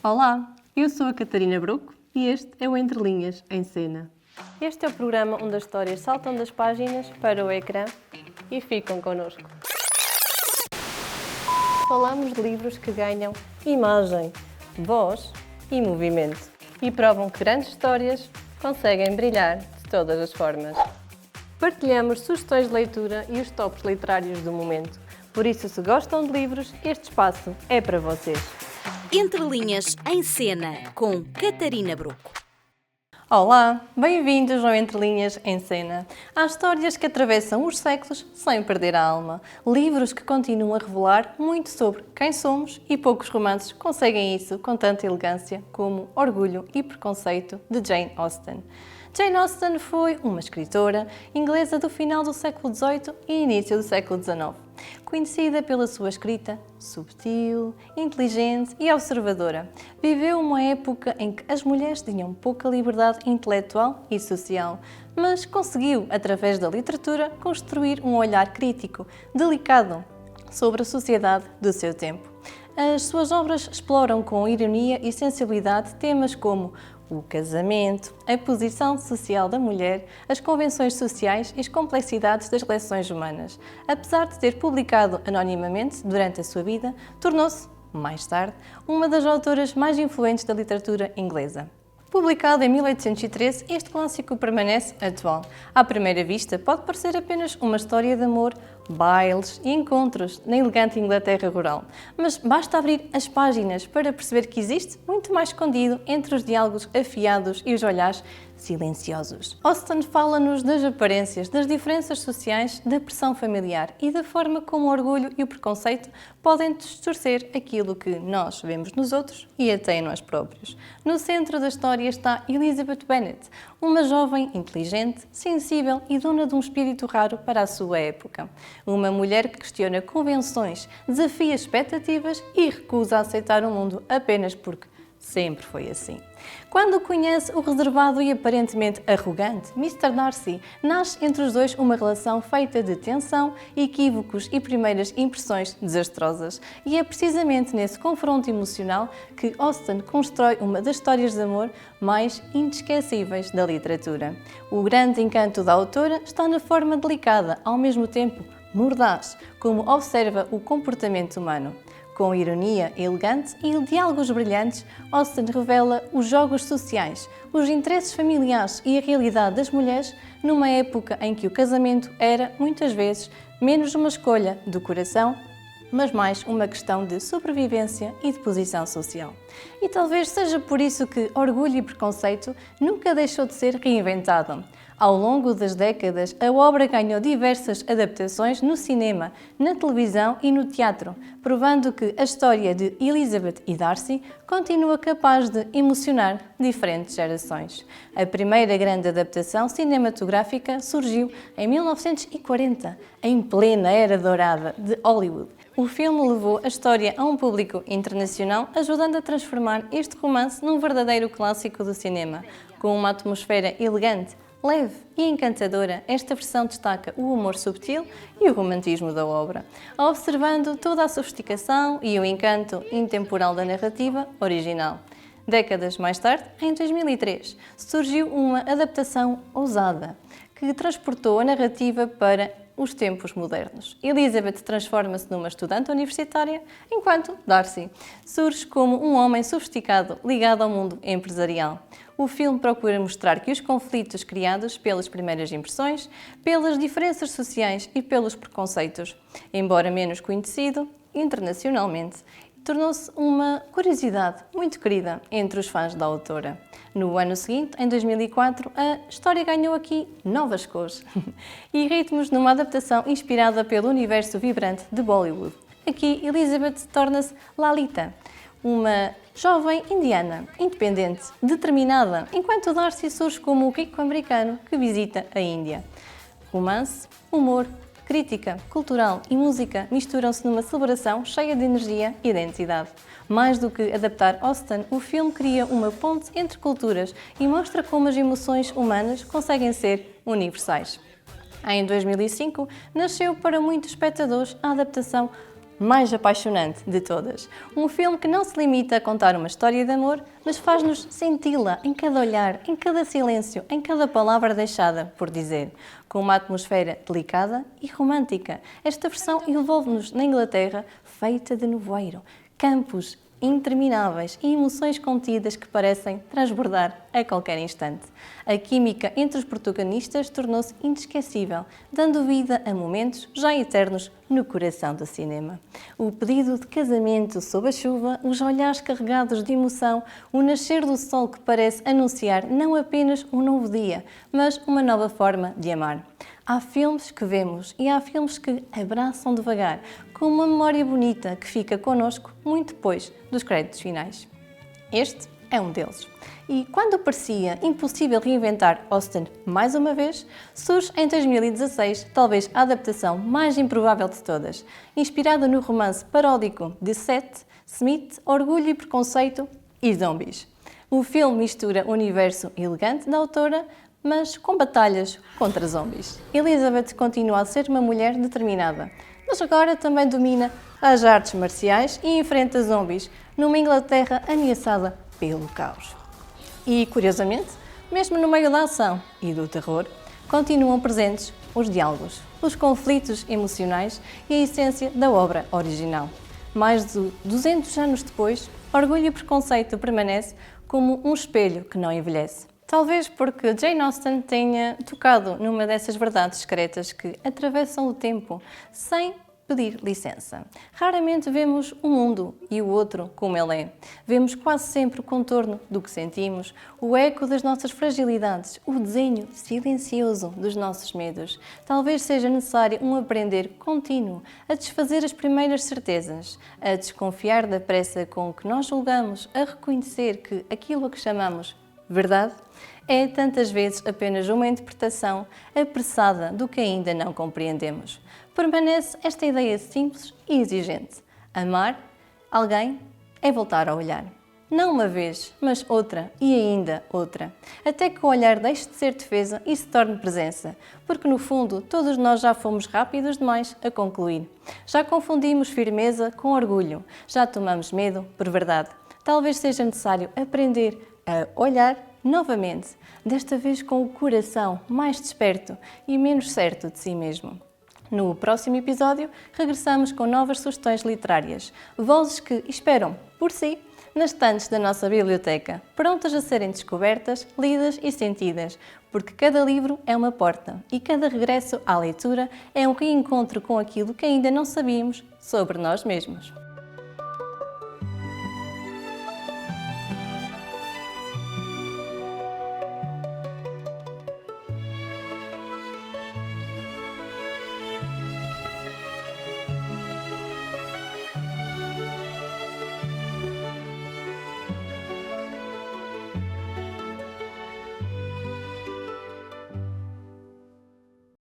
Olá, eu sou a Catarina Broco e este é o Entre Linhas em Cena. Este é o programa onde as histórias saltam das páginas para o ecrã e ficam connosco. Falamos de livros que ganham imagem, voz e movimento e provam que grandes histórias conseguem brilhar de todas as formas. Partilhamos sugestões de leitura e os tops literários do momento. Por isso, se gostam de livros, este espaço é para vocês. Entre Linhas em Cena, com Catarina Broco. Olá, bem-vindos ao Entre Linhas em Cena. Há histórias que atravessam os séculos sem perder a alma. Livros que continuam a revelar muito sobre quem somos e poucos romances conseguem isso com tanta elegância como Orgulho e Preconceito, de Jane Austen. Jane Austen foi uma escritora inglesa do final do século XVIII e início do século XIX. Conhecida pela sua escrita subtil, inteligente e observadora, viveu uma época em que as mulheres tinham pouca liberdade intelectual e social, mas conseguiu, através da literatura, construir um olhar crítico, delicado, sobre a sociedade do seu tempo. As suas obras exploram com ironia e sensibilidade temas como o casamento, a posição social da mulher, as convenções sociais e as complexidades das relações humanas. Apesar de ter publicado anonimamente durante a sua vida, tornou-se, mais tarde, uma das autoras mais influentes da literatura inglesa. Publicado em 1813, este clássico permanece atual. À primeira vista, pode parecer apenas uma história de amor, bailes e encontros na elegante Inglaterra rural. Mas basta abrir as páginas para perceber que existe muito mais escondido entre os diálogos afiados e os olhares silenciosos. Austen fala-nos das aparências, das diferenças sociais, da pressão familiar e da forma como o orgulho e o preconceito podem distorcer aquilo que nós vemos nos outros e até em nós próprios. No centro da história está Elizabeth Bennet, uma jovem inteligente, sensível e dona de um espírito raro para a sua época. Uma mulher que questiona convenções, desafia expectativas e recusa a aceitar o mundo apenas porque sempre foi assim. Quando conhece o reservado e aparentemente arrogante Mr. Darcy, nasce entre os dois uma relação feita de tensão, equívocos e primeiras impressões desastrosas. E é precisamente nesse confronto emocional que Austen constrói uma das histórias de amor mais inesquecíveis da literatura. O grande encanto da autora está na forma delicada, ao mesmo tempo mordaz, como observa o comportamento humano. Com ironia elegante e diálogos brilhantes, Austen revela os jogos sociais, os interesses familiares e a realidade das mulheres numa época em que o casamento era, muitas vezes, menos uma escolha do coração, mas mais uma questão de sobrevivência e de posição social. E talvez seja por isso que Orgulho e Preconceito nunca deixou de ser reinventado. Ao longo das décadas, a obra ganhou diversas adaptações no cinema, na televisão e no teatro, provando que a história de Elizabeth e Darcy continua capaz de emocionar diferentes gerações. A primeira grande adaptação cinematográfica surgiu em 1940, em plena era dourada de Hollywood. O filme levou a história a um público internacional, ajudando a transformar este romance num verdadeiro clássico do cinema. Com uma atmosfera elegante, leve e encantadora, esta versão destaca o humor subtil e o romantismo da obra, observando toda a sofisticação e o encanto intemporal da narrativa original. Décadas mais tarde, em 2003, surgiu uma adaptação ousada que transportou a narrativa para os tempos modernos. Elizabeth transforma-se numa estudante universitária, enquanto Darcy surge como um homem sofisticado ligado ao mundo empresarial. O filme procura mostrar que os conflitos criados pelas primeiras impressões, pelas diferenças sociais e pelos preconceitos, embora menos conhecido internacionalmente, tornou-se uma curiosidade muito querida entre os fãs da autora. No ano seguinte, em 2004, a história ganhou aqui novas cores e ritmos numa adaptação inspirada pelo universo vibrante de Bollywood. Aqui, Elizabeth torna-se Lalita, uma jovem indiana, independente, determinada, enquanto Darcy surge como o rico americano que visita a Índia. Romance, humor, crítica, cultural e música misturam-se numa celebração cheia de energia e identidade. Mais do que adaptar Austen, o filme cria uma ponte entre culturas e mostra como as emoções humanas conseguem ser universais. Em 2005, nasceu para muitos espectadores a adaptação mais apaixonante de todas. Um filme que não se limita a contar uma história de amor, mas faz-nos senti-la em cada olhar, em cada silêncio, em cada palavra deixada por dizer. Com uma atmosfera delicada e romântica, esta versão envolve-nos na Inglaterra feita de nevoeiro, campos intermináveis e emoções contidas que parecem transbordar a qualquer instante. A química entre os protagonistas tornou-se inesquecível, dando vida a momentos já eternos no coração do cinema. O pedido de casamento sob a chuva, os olhares carregados de emoção, o nascer do sol que parece anunciar não apenas um novo dia, mas uma nova forma de amar. Há filmes que vemos e há filmes que abraçam devagar, com uma memória bonita que fica connosco muito depois dos créditos finais. Este é um deles. E quando parecia impossível reinventar Austen mais uma vez, surge em 2016 talvez a adaptação mais improvável de todas. Inspirada no romance paródico de Seth Smith, Orgulho e Preconceito e Zombies. O filme mistura o universo elegante da autora, mas com batalhas contra zombies. Elizabeth continua a ser uma mulher determinada, mas agora também domina as artes marciais e enfrenta zombies numa Inglaterra ameaçada pelo caos. E, curiosamente, mesmo no meio da ação e do terror, continuam presentes os diálogos, os conflitos emocionais e a essência da obra original. Mais de 200 anos depois, Orgulho e Preconceito permanece como um espelho que não envelhece. Talvez porque Jane Austen tenha tocado numa dessas verdades secretas que atravessam o tempo sem pedir licença. Raramente vemos o mundo e o outro como ele é. Vemos quase sempre o contorno do que sentimos, o eco das nossas fragilidades, o desenho silencioso dos nossos medos. Talvez seja necessário um aprender contínuo a desfazer as primeiras certezas, a desconfiar da pressa com que nós julgamos, a reconhecer que aquilo a que chamamos verdade é tantas vezes apenas uma interpretação apressada do que ainda não compreendemos. Permanece esta ideia simples e exigente. Amar alguém é voltar a olhar. Não uma vez, mas outra e ainda outra. Até que o olhar deixe de ser defesa e se torne presença. Porque no fundo, todos nós já fomos rápidos demais a concluir. Já confundimos firmeza com orgulho. Já tomamos medo por verdade. Talvez seja necessário aprender a olhar novamente, desta vez com o coração mais desperto e menos certo de si mesmo. No próximo episódio, regressamos com novas sugestões literárias, vozes que esperam por si nas estantes da nossa biblioteca, prontas a serem descobertas, lidas e sentidas, porque cada livro é uma porta e cada regresso à leitura é um reencontro com aquilo que ainda não sabíamos sobre nós mesmos.